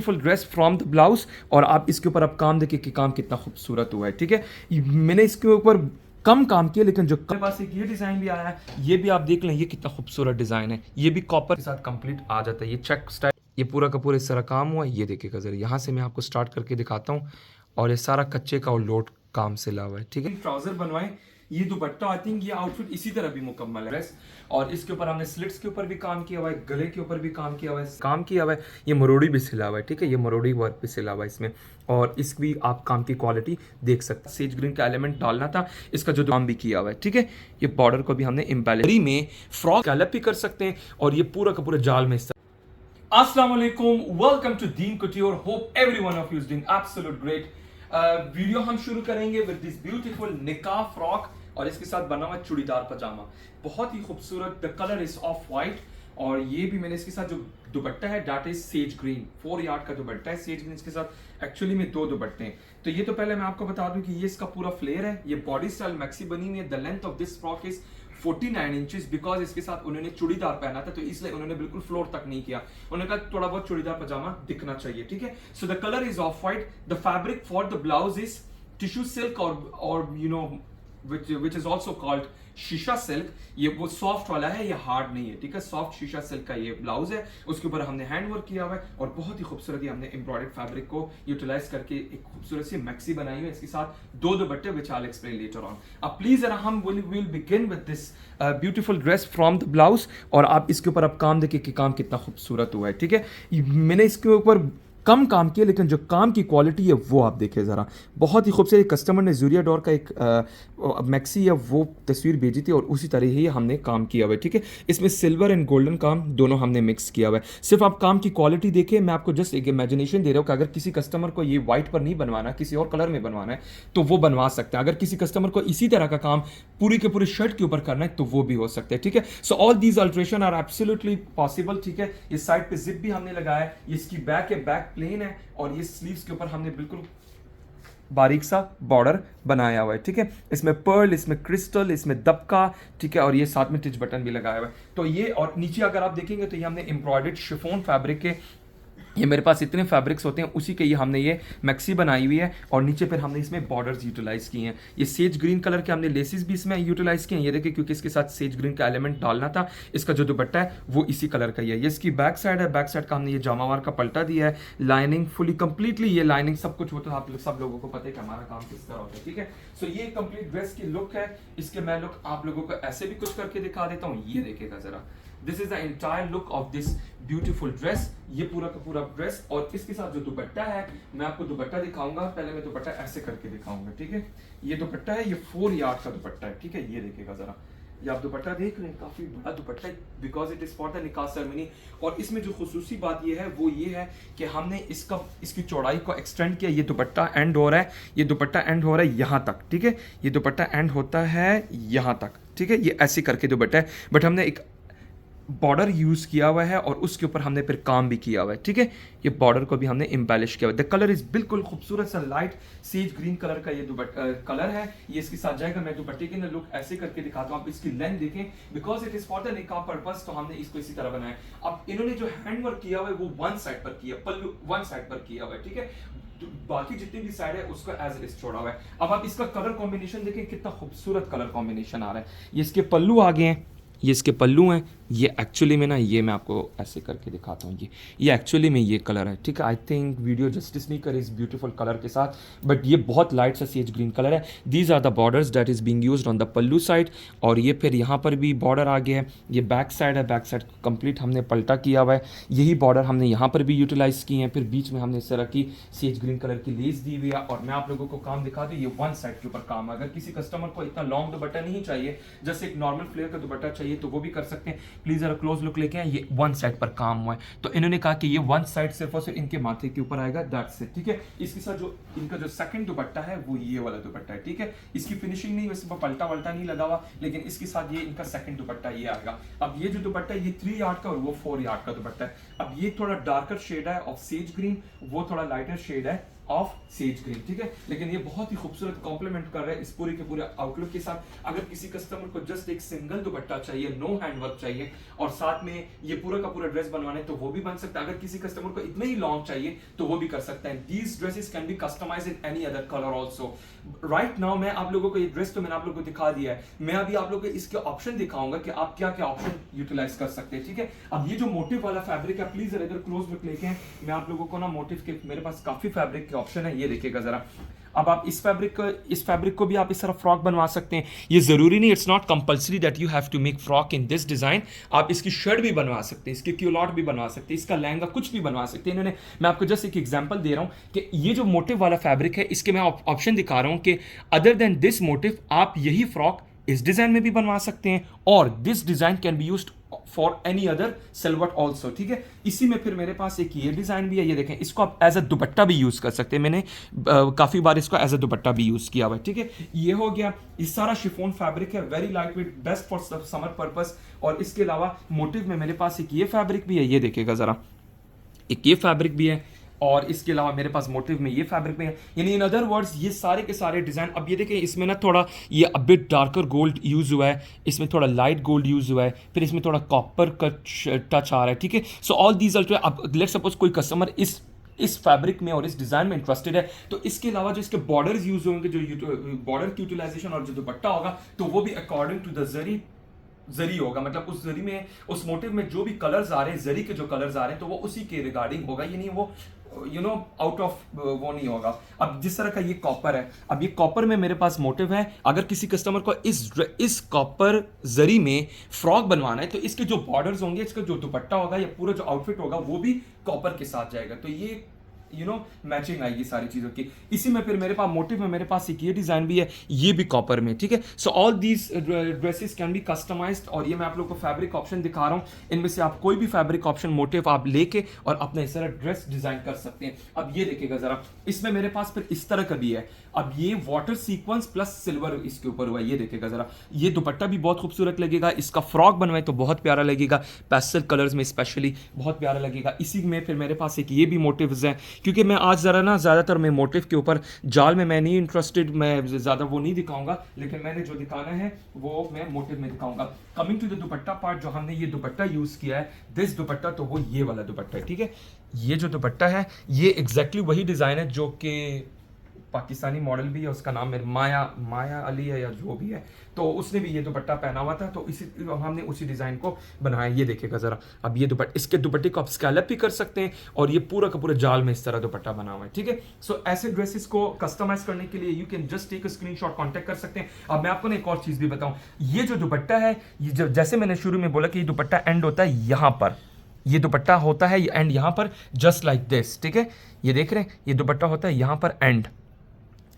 Full dress from the blouse. और आप इसके ऊपर अब काम देखिए कि काम कितना खूबसूरत हुआ है। ठीक है, मैंने इसके ऊपर कम काम किया, लेकिन जो मेरे पास एक ये डिज़ाइन भी आया है, ये भी आप देख लें, ये कितना खूबसूरत डिज़ाइन है। ये भी कॉपर के साथ कंप्लीट आ जाता है। ये चेक स्टाइल, ये पूरा का पूरा इस तरह काम हुआ है। ये देखिएगा ज़रा, यहाँ से मैं आपको स्टार्ट करके दिखाता हूँ। और ये सारा कच्चे का और लोड काम से ला हुआ है। ठीक है, ट्राउजर बनवाए, ये दुपट्टा, आई थिंक ये आउटफिट इसी तरह भी मुकम्मल है ड्रेस। और इसके ऊपर हमने स्लिट्स के ऊपर भी काम किया हुआ है, गले के ऊपर भी काम किया हुआ है, ये मरोड़ी भी सिला हुआ है। ठीक है, ये मरोड़ी वर्क भी सिला हुआ है इसमें। और इसकी आप काम की क्वालिटी देख सकते हैं। सेज ग्रीन का एलिमेंट डालना था, इसका जो काम भी किया हुआ है। ठीक है, ये बॉर्डर को भी हमने इम्पैलेरी में फ्रॉक स्कैलप भी कर सकते हैं। और ये पूरा का पूरा जाल में अस्सलाम वालेकुम, welcome to Deen couture. Hope everyone of you is doing absolute great. Video हम शुरू करेंगे विद दिस ब्यूटीफुल निकाह फ्रॉक और इसके साथ बना हुआ चूड़ीदार पजामा, बहुत ही खूबसूरत। The colour is off white. और ये भी मैंने इसके साथ जो दुपट्टा है that is sage green, 4 yard का दुपट्टा है सेज ग्रीन। इसके साथ एक्चुअली में 2 दुपट्टे हैं। तो ये तो पहले मैं आपको बता दूं कि ये इसका पूरा फ्लेयर है। ये बॉडी स्टाइल मैक्सी बनी हुई है। The length of this frock is 49 inches, because इसके साथ उन्होंने चूड़ीदार पहना था, तो इसलिए उन्होंने बिल्कुल फ्लोर तक नहीं किया। उन्होंने कहा थोड़ा बहुत चूड़ीदार पजामा दिखना चाहिए। ठीक है, so the colour is off white. The fabric for the blouse is tissue silk और you know which is also called शीशा सिल्क। ये वो सॉफ्ट वाला है, ये हार्ड नहीं है। ठीक है, सॉफ्ट शीशा सिल्क का ये ब्लाउज है। उसके ऊपर हमने हैंड वर्क किया हुआ है और बहुत ही खूबसूरत हमने एम्ब्रॉयडर्ड फैब्रिक को यूटिलाइज करके एक खूबसूरत सी मैक्सी बनाई हुई है। इसके साथ 2 दुपट्टे which I will explain later on. अब प्लीज जरा हम will begin with this beautiful dress from the blouse. और आप इसके ऊपर अब काम देखिए कि काम कितना खूबसूरत हुआ है। ठीक है, मैंने इसके ऊपर कम काम किया, लेकिन जो काम की क्वालिटी है वो आप देखें ज़रा, बहुत ही खूबसूरत। कस्टमर ने जूरिया डोर का एक मैक्सी या वो तस्वीर भेजी थी और उसी तरह ही हमने काम किया हुआ है। ठीक है, इसमें सिल्वर एंड गोल्डन काम दोनों हमने मिक्स किया हुआ है। सिर्फ आप काम की क्वालिटी देखें, मैं आपको जस्ट एक इमेजिनेशन दे रहा हूँ कि अगर किसी कस्टमर को ये वाइट पर नहीं बनवाना, किसी और कलर में बनवाना है तो वो बनवा सकते हैं। अगर किसी कस्टमर को इसी तरह का काम पूरी के पूरी शर्ट के ऊपर करना है तो वो भी हो सकता है। ठीक है, so all these alteration are absolutely possible. ठीक है, इस साइड पे जिप भी हमने लगाया है, इसकी बैक है, बैक प्लेन है। और ये स्लीव्स के ऊपर हमने बिल्कुल बारीक सा बॉर्डर बनाया हुआ है। ठीक है, इसमें पर्ल, इसमें क्रिस्टल, इसमें दबका। ठीक है, और ये साथ में टिच बटन भी लगाया हुआ है। तो ये, और नीचे अगर आप देखेंगे तो ये हमने एम्ब्रॉयडर्ड शिफॉन फैब्रिक के, ये मेरे पास इतने फैब्रिक्स होते हैं, उसी के ये हमने ये मैक्सी बनाई हुई है। और नीचे फिर हमने इसमें बॉर्डर्स यूटिलाइज किए हैं। ये सेज ग्रीन कलर के हमने लेसिस भी इसमें यूटिलाइज किए हैं। ये देखिए, क्योंकि इसके साथ सेज ग्रीन का एलिमेंट डालना था। इसका जो दुपट्टा है वो इसी कलर का ही है। ये इसकी बैक साइड है, बैक साइड का हमने ये जामावार का पलटा दिया है। लाइनिंग फुली कंप्लीटली, ये लाइनिंग सब कुछ होता है, आप सब लोगों को पता है कि हमारा काम किस तरह होता है। ठीक है, सो ये कंप्लीट ड्रेस की लुक है। इसके मैं लुक आप लोगों को ऐसे भी कुछ करके दिखा देता हूँ। ये देखिएगा जरा, this is the entire look of this beautiful dress. ये पूरा का पूरा ड्रेस और इसके साथ जो दुपट्टा है, मैं आपको दुपट्टा दिखाऊंगा। पहले मैं दुपट्टा ऐसे करके दिखाऊंगा। ठीक है, ये दुपट्टा है, ये 4 यार्ड का दुपट्टा है। ठीक है, ये देखिएगा जरा, ये आप दुपट्टा देख रहे हैं, काफी बड़ा दुपट्टा है, because it is for the निकाह सेरेमनी। और इसमें जो खुसूसी बात ये है वो ये है कि हमने इसकी चौड़ाई को एक्सटेंड किया। ये दुपट्टा एंड हो रहा है, ये दुपट्टा एंड हो रहा है यहाँ तक। ठीक है, ये दुपट्टा एंड होता है यहाँ तक। ठीक है, ये ऐसे करके दुपट्टा है, बट हमने एक बॉर्डर यूज किया हुआ है और उसके ऊपर हमने फिर काम भी किया हुआ है। ठीक है, ये बॉर्डर को भी हमने एम्बेलिश किया हुआ है। द कलर इज बिल्कुल खूबसूरत सा लाइट सेज ग्रीन कलर का ये कलर है। ये इसके साथ जाएगा। मैं दुपट्टे की लुक ऐसे करके दिखाता हूँ, आप इसकी लेंथ देखें, because it is for the निकाह पर्पस, तो हमने इसको इसी तरह बनाया। अब इन्होंने जो हैंड वर्क किया हुआ है वो वन साइड पर किया, पल्लू वन साइड पर किया हुआ है। ठीक है, बाकी जितनी भी साइड है उसको एज इट इज छोड़ा हुआ है। अब आप इसका कलर कॉम्बिनेशन देखें, कितना खूबसूरत कलर कॉम्बिनेशन आ रहा है। ये इसके पल्लू आगे हैं, ये इसके पल्लू हैं। ये एक्चुअली में ना, ये मैं आपको ऐसे करके दिखाता हूँ। ये एक्चुअली में ये कलर है। ठीक है, आई थिंक वीडियो जस्टिस नहीं करे इस ब्यूटीफुल कलर के साथ, बट ये बहुत लाइट सा सेज ग्रीन कलर है। These are the borders that is being used on the pallu side. और ये फिर यहाँ पर भी बॉर्डर आ गया है। ये बैक साइड है, बैक साइड कंप्लीट हमने पलटा किया हुआ है। यही बॉर्डर हमने यहाँ पर भी यूटिलाइज किए हैं। फिर बीच में हमने इस तरह की सेज ग्रीन कलर की लेस दी हुई है। और मैं आप लोगों को काम दिखा दूँ, ये वन साइड के ऊपर काम है। अगर किसी कस्टमर को इतना लॉन्ग दुपट्टा नहीं चाहिए, जैसे एक नॉर्मल फ्लेयर का दुपट्टा चाहिए, तो वो भी कर सकते हैं। प्लीज जरा क्लोज लुक लेके आए। ये वन साइड पर काम हुआ है, तो इन्होंने कहा कि ये वन साइड सिर्फ और सिर्फ इनके माथे के ऊपर आएगा, दैट्स इट। ठीक है, इसके साथ जो इनका जो सेकंड दुपट्टा है वो ये वाला दुपट्टा है। ठीक है, इसकी फिनिशिंग नहीं, वैसे पलटा वल्टा नहीं लगा हुआ, लेकिन इसके साथ ये इनका सेकंड दुपट्टा ये आएगा। अब ये जो दुपट्टा है ये 3 यार्ड का और वो 4 यार्ड का दुपट्टा है। अब ये थोड़ा डार्कर शेड है ऑफ सेज ग्रीन, वो थोड़ा लाइटर शेड है ऑफ सेज ग्रीन, ठीक है। लेकिन ये बहुत ही खूबसूरत कॉम्प्लीमेंट कर रहा है इस पूरे के पूरे आउटलुक के साथ। अगर किसी कस्टमर को जस्ट एक सिंगल दुपट्टा चाहिए, नो हैंडवर्क चाहिए और साथ में ये पूरा का पूरा ड्रेस बनवाने, तो वो भी बन सकता है। अगर किसी कस्टमर को इतना ही लॉन्ग चाहिए तो वो भी कर सकता है। These dresses can be customised in any other colour also. Right now मैं आप लोगों को ये ड्रेस तो मैंने आप लोगों को दिखा दिया है, मैं अभी आप लोगों को इसके ऑप्शन दिखाऊंगा कि आप क्या क्या ऑप्शन यूटिलाइज कर सकते हैं, ठीक है। अब ये जो मोटिव वाला फैब्रिक है, प्लीज इधर क्लोज लुक लेके मैं आप लोगों को ना मोटिव के मेरे पास काफी फैब्रिक के ऑप्शन है, ये देखिएगा जरा। अब आप इस फैब्रिक को भी आप इस तरह फ्रॉक बनवा सकते हैं। ये जरूरी नहीं, it's not compulsory that you have to make frock in this design. आप इसकी शर्ट भी बनवा सकते हैं, इसकी क्यूलॉट भी बनवा सकते हैं, इसका लहंगा कुछ भी बनवा सकते हैं। इन्होंने, मैं आपको जस्ट एक एग्जांपल दे रहा हूं कि ये जो मोटिव वाला फैब्रिक है, इसके मैं ऑप्शन दिखा रहा हूं कि अदर देन दिस मोटिव आप यही फ्रॉक इस डिजाइन में भी बनवा सकते हैं और this design can be used for any other सिलवट ऑल्सो, ठीक है। इसी में फिर मेरे पास एक ये डिजाइन भी है, ये देखें, इसको आप एज अ दुपट्टा भी यूज कर सकते हैं। मैंने काफी बार इसको एज अ दुपट्टा भी यूज किया हुआ है, ठीक है। ये हो गया, इस सारा शिफॉन फैब्रिक है, very light weight, best for summer purpose. और इसके अलावा मोटिव में मेरे पास एक ये फैब्रिक भी है, ये देखिएगा जरा, एक ये फैब्रिक भी है और इसके अलावा मेरे पास मोटिव में ये फैब्रिक में है। यानी इन अदर वर्ड्स ये सारे के सारे डिज़ाइन, अब ये देखें इसमें ना थोड़ा ये a bit darker gold use हुआ है, इसमें थोड़ा लाइट गोल्ड यूज़ हुआ है, फिर इसमें थोड़ा कॉपर का टच आ रहा है, ठीक है। सो ऑल दीज अल्टर, अब लेट्स सपोज कोई कस्टमर इस फैब्रिक में और इस डिजाइन में इंटरेस्टेड है, तो इसके अलावा जो इसके बॉर्डर्स यूज होंगे, जो बॉर्डर की यूटिलाइजेशन और जो दुपट्टा होगा, तो वो भी अकॉर्डिंग टू द जरी होगा। मतलब उस जरी में, उस मोटिव में जो भी कलर्स आ रहे हैं, जरी के जो कलर्स आ रहे हैं, तो वो उसी के रिगार्डिंग होगा, ये नहीं वो आउट ऑफ वो नहीं होगा। अब जिस तरह का ये कॉपर है, अब ये कॉपर में मेरे पास मोटिव है, अगर किसी कस्टमर को इस कॉपर जरी में फ्रॉक बनवाना है, तो इसके जो बॉर्डर्स होंगे, इसका जो दुपट्टा होगा या पूरा जो आउटफिट होगा, वो भी कॉपर के साथ जाएगा। तो ये मैचिंग आएगी सारी चीज़ों की। इसी में फिर मेरे पास मोटिव में मेरे पास एक ये डिज़ाइन भी है, ये भी कॉपर में, ठीक है। So all these dresses can be customised और ये मैं आप लोगों को फैब्रिक ऑप्शन दिखा रहा हूँ, इनमें से आप कोई भी फैब्रिक ऑप्शन मोटिव आप लेके और अपने इस तरह ड्रेस डिज़ाइन कर सकते हैं। अब ये देखिएगा ज़रा, इसमें मेरे पास फिर इस तरह का भी है। अब ये वाटर सीक्वेंस प्लस सिल्वर इसके ऊपर हुआ है, ये देखिएगा ज़रा, ये दुपट्टा भी बहुत खूबसूरत लगेगा, इसका फ्रॉक बनवाए तो बहुत प्यारा लगेगा, पेस्टल कलर्स में स्पेशली बहुत प्यारा लगेगा। इसी में फिर मेरे पास एक ये भी मोटिव्स हैं, क्योंकि मैं आज ज़रा ना ज़्यादातर मैं मोटिव के ऊपर, जाल में मैं नहीं इंटरेस्टेड, मैं ज़्यादा वो नहीं दिखाऊंगा, लेकिन मैंने जो दिखाना है वो मैं मोटिव में दिखाऊंगा। Coming to the dupatta part, जो हमने ये दुपट्टा यूज़ किया है, दिस दुपट्टा, तो वो ये वाला दुपट्टा है, ठीक है। ये जो दुपट्टा है, ये एग्जैक्टली वही डिज़ाइन है जो कि पाकिस्तानी मॉडल भी है, उसका नाम है माया अली है या जो भी है, तो उसने भी ये दुपट्टा पहना हुआ था, तो इसी हमने उसी डिज़ाइन को बनाया। ये देखिएगा ज़रा, अब ये दुपट्टा, इसके दुपट्टे को आप स्कैलप भी कर सकते हैं और ये पूरा का पूरा जाल में इस तरह दुपट्टा बना हुआ है, ठीक है। सो ऐसे ड्रेसेस को कस्टमाइज करने के लिए you can just take a screenshot, contact कर सकते हैं। अब मैं आपको ना एक और चीज़ भी बताऊँ, ये जो दुपट्टा है, ये जैसे मैंने शुरू में बोला कि ये दुपट्टा एंड होता है यहाँ पर, ये दुपट्टा होता है एंड यहाँ पर, जस्ट लाइक दिस, ठीक है। ये देख रहे हैं, ये दुपट्टा होता है यहाँ पर एंड,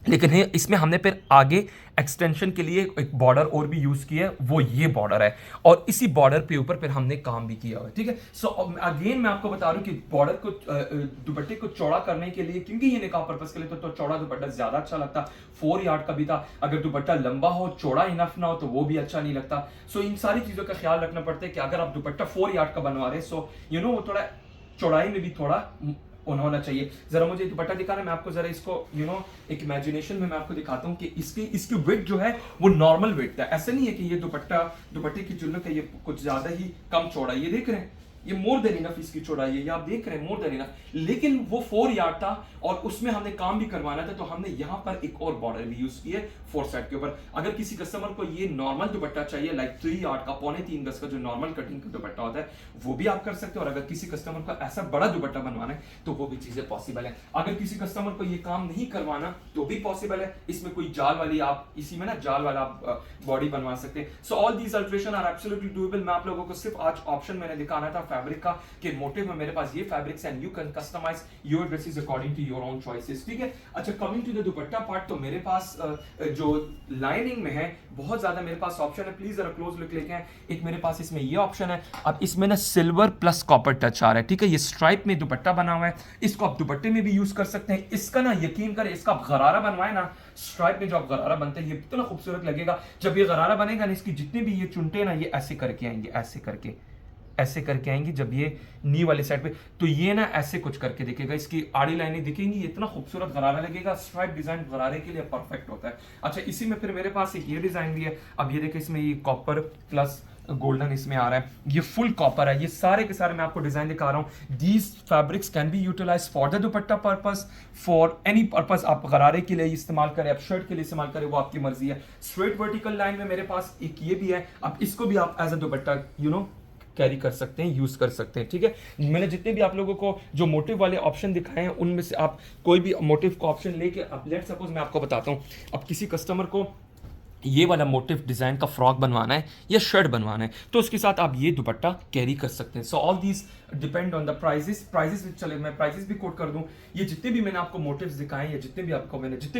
लेकिन इसमें हमने फिर आगे एक्सटेंशन के लिए एक बॉर्डर और भी यूज किया है, वो ये बॉर्डर है और इसी बॉर्डर पे ऊपर फिर हमने काम भी किया हुआ है, ठीक है। सो अगेन मैं आपको बता रहा हूँ कि बॉर्डर को, दुपट्टे को चौड़ा करने के लिए, क्योंकि ये निकाह पर्पस के लिए तो चौड़ा दुपट्टा ज्यादा अच्छा लगता, 4 यार्ड का भी था। अगर दुपट्टा लंबा हो, चौड़ा इनफ ना हो, तो वो भी अच्छा नहीं लगता। सो इन सारी चीजों का ख्याल रखना पड़ता है कि अगर आप दुपट्टा 4 यार्ड का बनवा रहे, सो वो थोड़ा चौड़ाई में भी थोड़ा होना चाहिए। जरा मुझे दुपट्टा दिखाना, मैं आपको जरा इसको एक इमेजिनेशन में मैं आपको दिखाता हूँ कि इसकी विड्थ जो है वो नॉर्मल विड्थ है। ऐसा नहीं है कि ये दुपट्टे की जुल्लक है, ये कुछ ज्यादा ही कम चौड़ा, ये देख रहे हैं, ये मोर देन इनफ इसकी चौड़ाई है, ये आप देख रहे हैं, मोर देन इनफ। लेकिन वो 4 यार्ड था और उसमें हमने काम भी करवाना था, तो हमने यहाँ पर एक और बॉर्डर भी यूज की है 4 साइड के ऊपर। अगर किसी कस्टमर को ये नॉर्मल दुपट्टा चाहिए, लाइक 3 यार्ड का, 3.25 गज का जो नॉर्मल कटिंग का दुपट्टा होता है, वो भी आप कर सकते हो। और अगर किसी कस्टमर को ऐसा बड़ा दुपट्टा बनवाना है, तो वो भी चीजें पॉसिबल है। अगर किसी कस्टमर को ये काम नहीं करवाना, तो भी पॉसिबल है। इसमें कोई जाल वाली, आप इसी में ना जाल वाला आप बॉडी बनवा सकते हैं। So all these alteration are absolutely doable. मैं आप लोगों को सिर्फ आज ऑप्शन मैंने दिखाना था फैब्रिक का, कि मोटिव में मेरे पास ये fabrics and you can customise your dresses according to your own choices, ठीक है। अच्छा, coming to the dupatta part, तो मेरे पास जो लाइनिंग में है बहुत ज्यादा मेरे पास ऑप्शन है। प्लीज जरा क्लोज लुक लेके आए। एक मेरे पास इसमें ये ऑप्शन है, अब इसमें ना सिल्वर प्लस कॉपर टच आ रहा है, ठीक है। ये स्ट्राइप में दुपट्टा बना हुआ है, इसको आप दुपट्टे में भी यूज कर सकते हैं। इसका ना यकीन करें, इसका आप गरारा बनवाए ना, स्ट्राइप में जो आप गरारा बनते हैं, ये इतना खूबसूरत लगेगा। जब ये गरारा बनेगा ना, इसकी जितने भी ये चुनटे ना, ये ऐसे करके आएंगे, ऐसे करके ऐसे करके आएंगी जब ये नी वाली साइड पे, तो ये ना ऐसे कुछ करके दिखेगा, इसकी आड़ी लाइनें दिखेंगी, इतना खूबसूरत गरारा लगेगा। स्ट्राइप डिजाइन गरारे के लिए परफेक्ट होता है। अच्छा, इसी में फिर मेरे पास एक ये डिजाइन भी है। अब ये देखिए, इसमें ये कॉपर प्लस गोल्डन इसमें आ रहा है, ये फुल कॉपर है। ये सारे के सारे मैं आपको डिजाइन दिखा रहा हूँ। These fabrics can be utilise for the dupatta purpose, for any purpose. आप गरारे के लिए इस्तेमाल करें, आप शर्ट के लिए इस्तेमाल करें, वो आपकी मर्जी है। स्ट्रेट वर्टिकल लाइन में मेरे पास एक ये भी है, अब इसको भी आप एज अ दुपट्टा कैरी कर सकते हैं, यूज कर सकते हैं। ठीक है, मैंने जितने भी आप लोगों को जो मोटिव वाले ऑप्शन दिखाए हैं, उनमें से आप कोई भी मोटिव का ऑप्शन लेके, अब लेट सपोज मैं आपको बताता हूँ, अब किसी कस्टमर को ये वाला मोटिव डिज़ाइन का फ्रॉक बनवाना है या शर्ट बनवाना है, तो उसके साथ आप ये दुपट्टा कैरी कर सकते हैं। So all these depend on the prices चले, मैं प्राइजेस भी कोट कर दूं। ये जितने भी मैंने आपको मोटिव्स दिखाए, या जितने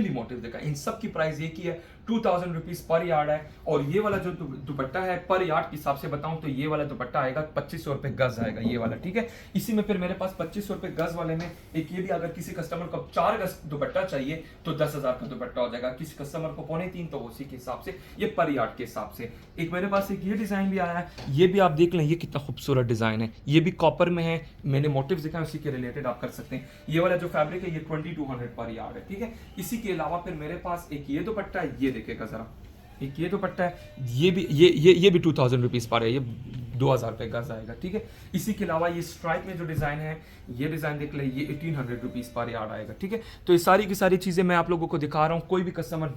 भी मोटिव दिखाए, इन सब की प्राइस एक ही है, 2000 रुपीज पर यार्ड है। और ये वाला जो दुपट्टा है, पर यार्ड के हिसाब से बताऊं तो ये वाला दुपट्टा आएगा 2500 रुपए गज आएगा ये वाला। ठीक है, इसी में फिर मेरे पास 2500 रुपए गज वाले में एक ये भी, अगर किसी कस्टमर को 4 गज दुपट्टा चाहिए तो 10,000 का दुपट्टा हो जाएगा। किसी कस्टमर को 3.25 तो उसी के हिसाब से, ये पर यार्ड के हिसाब से। एक मेरे पास एक ये डिजाइन भी आया है, ये भी आप देख लें, ये कितना खूबसूरत डिजाइन है। ये भी कॉपर में है, मैंने मोटिव्स दिखाए उसी के रिलेटेड आप कर सकते हैं। ये वाला जो फैब्रिक है, ये 2200 पर यार्ड है। ठीक है, इसी के अलावा फिर मेरे पास एक ये दुपट्टा है, ये देखेगा जरा, एक ये दुपट्टा है, ये भी 2000 रुपीज पर है, ये 2000 रुपए गज आएगा। ठीक है, इसी के अलावा ये स्ट्राइप में जो डिजाइन है, ये डिजाइन देख ले, ये 1800 रुपीज पर यार्ड आएगा। ठीक है, तो ये सारी की सारी चीजें मैं आप लोगों को दिखा रहा हूँ। कोई भी कस्टमर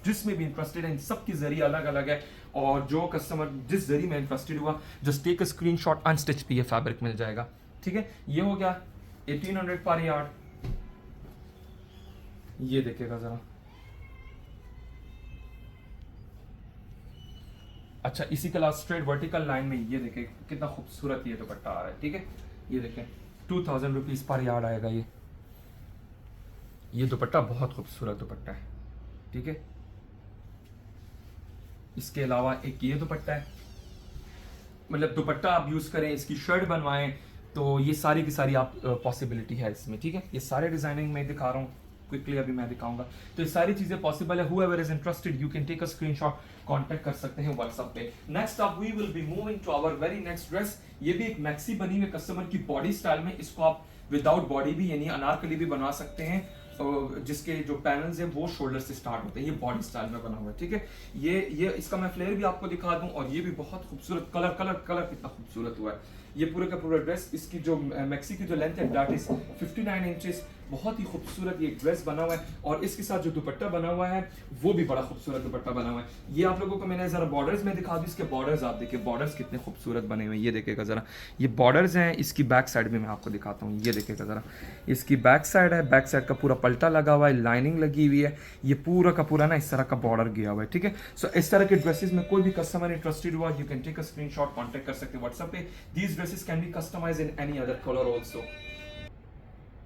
जिसमें भी इंटरेस्टेड है, इन सब की जरिए अलग अलग है, और जो कस्टमर जिस जरिए में इंटरेस्टेड हुआ, just take a screenshot, unstitch पे ये फैब्रिक मिल जाएगा। ठीक है, ये हो गया 1800 पर यार्ड, ये देखेगा जरा। अच्छा, इसी के अलावा स्ट्रेट वर्टिकल लाइन में ये देखें कितना खूबसूरत ये दुपट्टा आ रहा है। ठीक है, ये देखें 2000 रुपीज पर यार्ड आएगा ये दुपट्टा बहुत खूबसूरत दुपट्टा है। ठीक है, इसके अलावा एक ये दुपट्टा है, मतलब दुपट्टा आप यूज करें, इसकी शर्ट बनवाएं, तो ये सारी की सारी आप पॉसिबिलिटी है इसमें। ठीक है, ये सारे डिजाइनिंग मैं दिखा रहा हूँ, क्विकली अभी मैं दिखाऊंगा, तो ये सारी चीजें पॉसिबल है। whoever is interested you can take a screenshot, contact कर सकते हैं व्हाट्सएप पे। Next up we will be moving to our very next dress. ये भी एक मैक्सी बनी हुई कस्टमर की बॉडी स्टाइल में, इसको आप विदाउट बॉडी भी यानी अनारकली भी बनवा सकते हैं, जिसके जो पैनल्स हैं वो शोल्डर से स्टार्ट होते हैं। ये बॉडी स्टाइल में बना हुआ है। ठीक है, ये इसका मैं फ्लेयर भी आपको दिखा दूं, और ये भी बहुत खूबसूरत कलर कितना खूबसूरत हुआ है। ये पूरे का पूरा ड्रेस, इसकी जो मैक्सी की जो लेंथ है दैट इज 59 इंचेस, बहुत ही खूबसूरत ये ड्रेस बना हुआ है। और इसके साथ जो दुपट्टा बना हुआ है वो भी बड़ा खूबसूरत दुपट्टा बना हुआ है। ये आप लोगों को मैंने जरा बॉर्डर्स में दिखा दूं, इसके बॉर्डर्स आप देखिए, बॉर्डर्स कितने खूबसूरत बने हुए हैं। ये देखेगा जरा, ये बॉर्डर्स हैं। इसकी बैक साइड में मैं आपको दिखाता हूँ, ये देखेगा जरा, इसकी बैक साइड है, बैक साइड का पूरा पल्टा लगा हुआ है, लाइनिंग लगी हुई है, ये पूरा का पूरा ना इस तरह का बॉर्डर गया हुआ है। ठीक है, सो इस तरह के ड्रेसेस में कोई भी कस्टमर इंटरेस्टेड हुआ, you can take a screenshot, contact कर सकते हैं व्हाट्सएप पे। These dresses can be customised in any other colour also.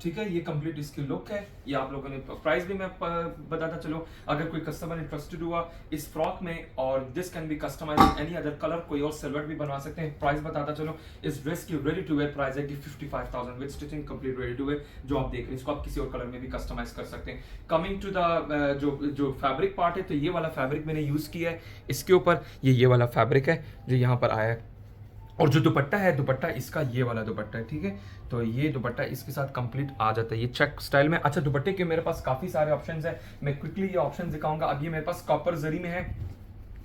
ठीक है, ये कंप्लीट इसकी लुक है। ये आप लोगों ने प्राइस भी मैं बताता चलो, अगर कोई कस्टमर इंटरेस्टेड हुआ इस फ्रॉक में, और this can be customised in any other colour, कोई और सिल्वर भी बनवा सकते हैं। प्राइस बताता चलो, इस ड्रेस की रेडी टू वेयर प्राइस है कि 55,000 with stitching complete ready to wear. जो आप देख रहे हैं, इसको आप किसी और कलर में भी कस्टमाइज कर सकते हैं। कमिंग टू द जो फैब्रिक पार्ट है, तो ये वाला फैब्रिक मैंने यूज किया है इसके ऊपर, ये वाला फैब्रिक है जो यहाँ पर आया है। और जो दुपट्टा है, दुपट्टा इसका ये वाला दुपट्टा है। ठीक है, तो ये दुपट्टा इसके साथ कंप्लीट आ जाता है, ये चेक स्टाइल में। अच्छा, दुपट्टे के मेरे पास काफ़ी सारे ऑप्शंस हैं, मैं क्विकली ये ऑप्शन दिखाऊंगा। अब ये मेरे पास कॉपर जरी में है,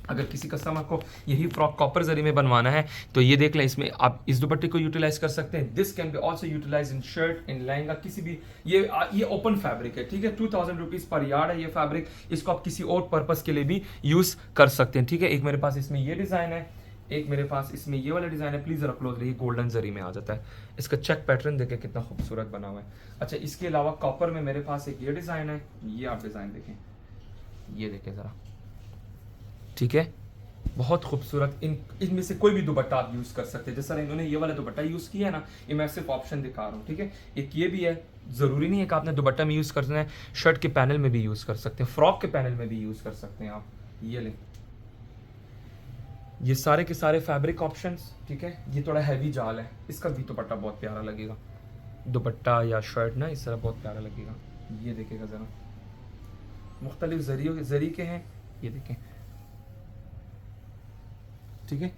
अगर किसी कस्टमर को यही फ्रॉक कॉपर जरी में बनवाना है तो ये देख लें, इसमें आप इस दुपट्टे को यूटिलाइज कर सकते हैं। This can be also utilise in shirt, in lehenga, किसी भी। ये ओपन फैब्रिक है। ठीक है, 2000 रुपीज पर यार्ड है ये फैब्रिक, इसको आप किसी और पर्पज के लिए भी यूज कर सकते हैं। ठीक है, एक मेरे पास इसमें ये डिजाइन है, एक मेरे पास इसमें ये वाला डिजाइन है, प्लीज जरा क्लोज रहिए, गोल्डन जरी में आ जाता है। इसका चेक पैटर्न देखें कितना खूबसूरत बना हुआ है। अच्छा, इसके अलावा कॉपर में मेरे पास एक ये डिजाइन है, ये आप डिजाइन देखें, ये देखें जरा। ठीक है, बहुत खूबसूरत। इनमें से कोई भी दुपट्टा आप यूज कर सकते हैं। जैसा इन्होंने ये वाला दुपट्टा यूज किया है ना, ये मैं सिर्फ ऑप्शन दिखा रहा हूँ। ठीक है, एक ये भी है, जरूरी नहीं है कि आपने दुपट्टा में यूज करना है, शर्ट के पैनल में भी यूज कर सकते हैं, फ्रॉक के पैनल में भी यूज कर सकते हैं आप। ये लें, ये सारे के सारे फैब्रिक ऑप्शंस। ठीक है, ये थोड़ा हैवी जाल है, इसका भी दुपट्टा बहुत प्यारा लगेगा, दुपट्टा या शर्ट ना इस तरह बहुत प्यारा लगेगा। ये देखेगा जरा, मुख्तलिफ जरी के हैं, ये देखें। ठीक है,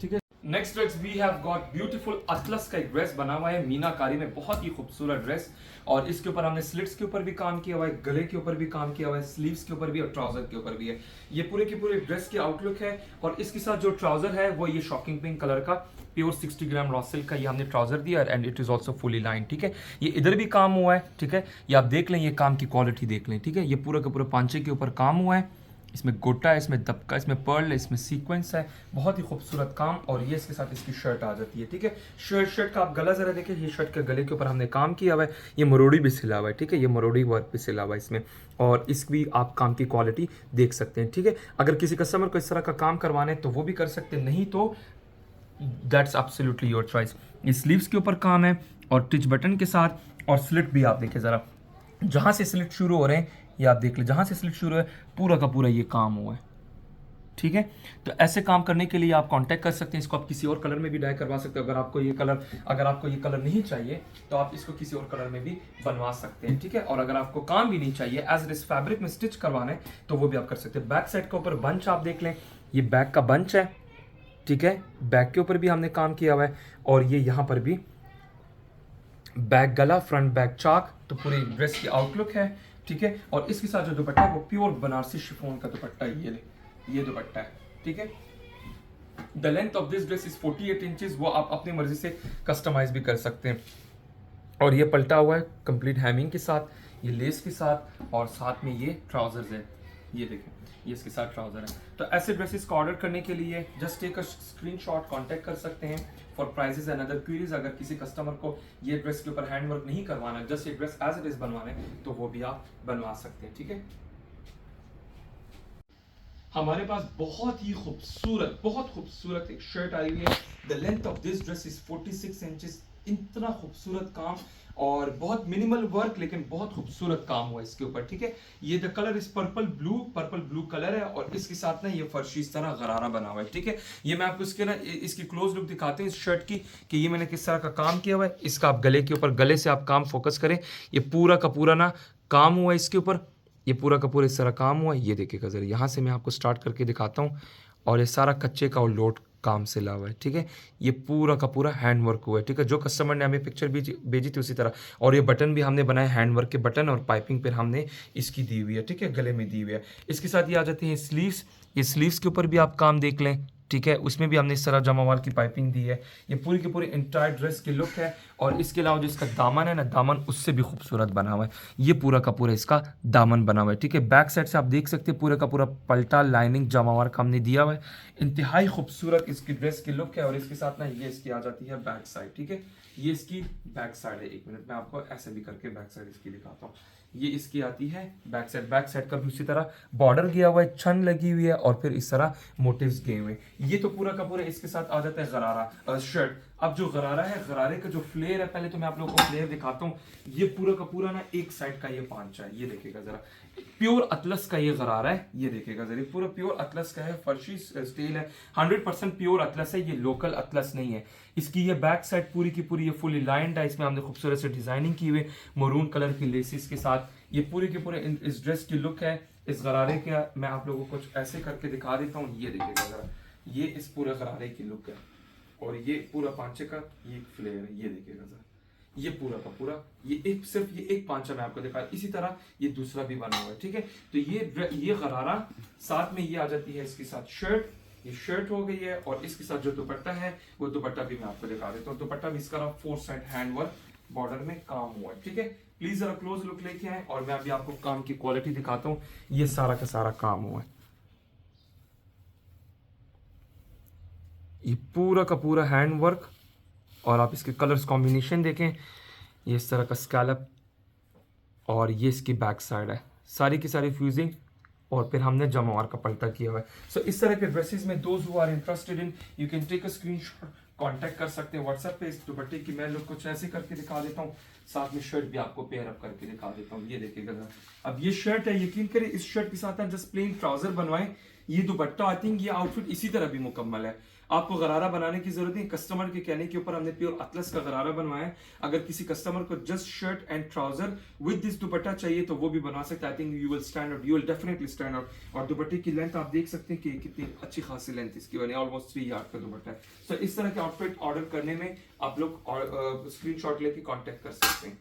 ठीक है। Next dress we have got beautiful अतलस का एक ड्रेस बना हुआ है मीनाकारी में, बहुत ही खूबसूरत ड्रेस। और इसके ऊपर हमने स्लिट्स के ऊपर भी काम किया हुआ है, गले के ऊपर भी काम किया हुआ है, स्लीव्स के ऊपर भी और ट्राउजर के ऊपर भी है। ये पूरे के पूरे ड्रेस की आउटलुक है। और इसके साथ जो ट्राउजर है वो ये शॉकिंग पिंक कलर का प्योर 60 ग्राम रॉ सिल्क का ये हमने ट्राउजर दिया and it is also fully line, ठीक है। ये इधर भी काम हुआ है, ठीक है। ये आप देख लें, ये काम की क्वालिटी देख लें, ठीक है। ये पूरा का पूरा पांचे के ऊपर काम हुआ है, इसमें गोटा है, इसमें दबका, इसमें पर्ल है, इसमें सीक्वेंस है, बहुत ही खूबसूरत काम। और ये इसके साथ इसकी शर्ट आ जाती है, ठीक है। शर्ट का आप गला जरा देखिए, ये शर्ट के गले के ऊपर हमने काम किया हुआ है, ये मरोड़ी भी सिला हुआ है, ठीक है। ये मरोड़ी वर्क भी सिला हुआ है इसमें। और इसकी आप काम की क्वालिटी देख सकते हैं, ठीक है। अगर किसी कस्टमर को इस तरह का काम करवाना है तो वो भी कर सकते हैं, नहीं तो दैट्स एब्सोल्युटली योर चॉइस। ये स्लीव्स के ऊपर काम है और टिच बटन के साथ। और स्लिट भी आप देखिए ज़रा, जहाँ से स्लिट शुरू हो रहे हैं ये आप देख ले, जहाँ से स्लिट शुरू है पूरा का पूरा ये काम हुआ है, ठीक है। तो ऐसे काम करने के लिए आप कांटेक्ट कर सकते हैं। इसको आप किसी और कलर में भी डाई करवा सकते हो। अगर आपको ये कलर नहीं चाहिए तो आप इसको किसी और कलर में भी बनवा सकते हैं, ठीक है। और अगर आपको काम भी नहीं चाहिए, एज इट इज फैब्रिक में स्टिच करवाना है, तो वो भी आप कर सकते हैं। बैक साइड के ऊपर बंच आप देख लें, ये बैक का बंच है, ठीक है। बैक के ऊपर भी हमने काम किया हुआ है। और ये यहाँ पर भी बैक गला, फ्रंट बैक चाक, तो पूरी ड्रेस की आउटलुक है, ठीक है। और इसके साथ जो दुपट्टा है वो प्योर बनारसी शिफॉन का दुपट्टा है, ये दुपट्टा है, ठीक है। The length of this dress is 48 inches, वो आप अपनी मर्जी से कस्टमाइज भी कर सकते हैं। और ये पलटा हुआ है कंप्लीट हैमिंग के साथ, ये लेस के साथ, और साथ में ये ट्राउजर्स है, ये देखें, ये इसके साथ ट्राउजर है। तो ऐसे ड्रेसेस को ऑर्डर करने के लिए just take a screenshot, contact कर सकते हैं for prices and other queries. अगर किसी कस्टमर को ये ड्रेस के ऊपर हैंड वर्क नहीं करवाना, जस्ट ये ड्रेस एज इट इज बनवाना है, तो वो भी आप बनवा सकते हैं, ठीक है। हमारे पास बहुत खूबसूरत एक शर्ट आई हुई है। The length of this dress is 46 inches. इतना खूबसूरत काम और बहुत मिनिमल वर्क, लेकिन बहुत खूबसूरत काम हुआ इसके ऊपर, ठीक है। ये the colour is purple blue colour है। और इसके साथ ना ये फर्शी इस तरह गरारा बना हुआ है, ठीक है। ये मैं आपको इसके ना इसकी क्लोज लुक दिखाते हैं इस शर्ट की, कि ये मैंने किस तरह का काम किया हुआ है। इसका आप गले के ऊपर, गले से आप काम फोकस करें, ये पूरा का पूरा ना काम हुआ है इसके ऊपर, ये पूरा का पूरा इस तरह काम हुआ है। ये देखिएगा ज़रा, यहाँ से मैं आपको स्टार्ट करके दिखाता हूँ। और ये सारा कच्चे का और लोट काम से ला हुआ है, ठीक है। ये पूरा का पूरा हैंड वर्क हुआ है, ठीक है। जो कस्टमर ने हमें पिक्चर भेजी थी उसी तरह। और ये बटन भी हमने बनाए हैंड वर्क के बटन, और पाइपिंग पर हमने इसकी दी हुई है, ठीक है, गले में दी हुई है। इसके साथ ये आ जाती है स्लीव्स। ये स्लीव्स के ऊपर भी आप काम देख लें, ठीक है। उसमें भी हमने इस तरह जमावाल की पाइपिंग दी है। ये पूरी की पूरी इंटायर ड्रेस की लुक है। और इसके अलावा जो इसका दामन है ना, दामन उससे भी खूबसूरत बना हुआ है। ये पूरा का पूरा इसका दामन बना हुआ है, ठीक है। बैक साइड से आप देख सकते हैं पूरा का पूरा पल्टा, लाइनिंग, जमावार का हमने दिया हुआ है। इंतहाई खूबसूरत इसकी ड्रेस की लुक है। और इसके साथ ना ये इसकी आ जाती है बैक साइड, ठीक है। ये इसकी बैक साइड है। एक मिनट मैं आपको ऐसे भी करके बैक साइड इसकी दिखाता हूँ। ये इसकी आती है बैक साइड का भी उसी तरह बॉर्डर गया हुआ है, छन लगी हुई है, और फिर इस तरह मोटिव्स गए हुए हैं। ये तो पूरा का पूरा इसके साथ आ जाता है गरारा शर्ट। अब जो गरारा है, गरारे का जो फ्लेयर है, पहले तो मैं आप लोगों को फ्लेयर दिखाता हूँ। ये पूरा का पूरा ना एक साइड का ये पांचा है, ये देखिएगा जरा, प्योर अतलस का ये गरारा है, ये देखिएगा जरा, पूरा प्योर अतलस का है, फर्शी स्टील है, 100% प्योर अतलस है, ये लोकल अतलस नहीं है। इसकी ये बैक साइड पूरी की पूरी ये फुली लाइंड है। इसमें हमने खूबसूरत से डिजाइनिंग की हुई मरून कलर की लेसिस के साथ। ये पूरी की पूरे इस ड्रेस की लुक है। इस गरारे का मैं आप लोगों को कुछ ऐसे करके दिखा देता हूँ, ये देखिएगा जरा, ये इस पूरे गरारे की लुक है। और ये पूरा पांचे का ये फ्लेयर है, ये देखिएगा जरा, ये पूरा का पूरा, सिर्फ ये एक पांचा मैं आपको दिखा। इसी तरह ये दूसरा भी बना हुआ है, ठीक है। तो ये गरारा, साथ में ये आ जाती है इसके साथ शर्ट, ये शर्ट हो गई है। और इसके साथ जो दुपट्टा है, वो दुपट्टा भी मैं आपको दिखा देता हूँ। दुपट्टा भी इसका 4 साइड हैंड वर्क बॉर्डर में काम हुआ है, ठीक है। प्लीज जरा क्लोज लुक लेके आए, और मैं अभी आपको काम की क्वालिटी दिखाता हूँ। ये सारा का सारा काम हुआ है, ये पूरा का पूरा हैंड वर्क। और आप इसके कलर्स कॉम्बिनेशन देखें, ये इस तरह का स्कैलप, और ये इसकी बैक साइड है, सारी की सारी फ्यूजिंग। और फिर हमने जमावार का पल्टा किया हुआ है। सो इस तरह के ड्रेसेस में those who are interested in, you can take a screenshot, contact कर सकते हैं व्हाट्सएप पे। इस दुपट्टे की मैं लुक कुछ ऐसे करके दिखा देता हूँ, साथ में शर्ट भी आपको पेयर अप करके दिखा देता हूँ। ये देखिएगा, अब ये शर्ट है, यकीन करें इस शर्ट के साथ जस्ट प्लेन ट्राउजर बनवाएं, ये दुपट्टा, आई थिंक ये आउटफिट इसी तरह भी मुकम्मल है, आपको गरारा बनाने की जरूरत नहीं। कस्टमर के कहने के ऊपर हमने प्योर अतलस का गरारा बनवाया है। अगर किसी कस्टमर को just shirt and trouser with this दुपट्टा चाहिए तो वो भी बनवा सकते हैं। I think you will stand out, you will definitely stand out. और दुपट्टे की लेंथ आप देख सकते हैं कि कितनी अच्छी खासी लेंथ इसकी बनी, ऑलमोस्ट 3 यार्ड का दुपट्टा है। सो इस तरह के आउटफिट ऑर्डर करने में आप लोग स्क्रीनशॉट लेके कांटेक्ट कर सकते हैं।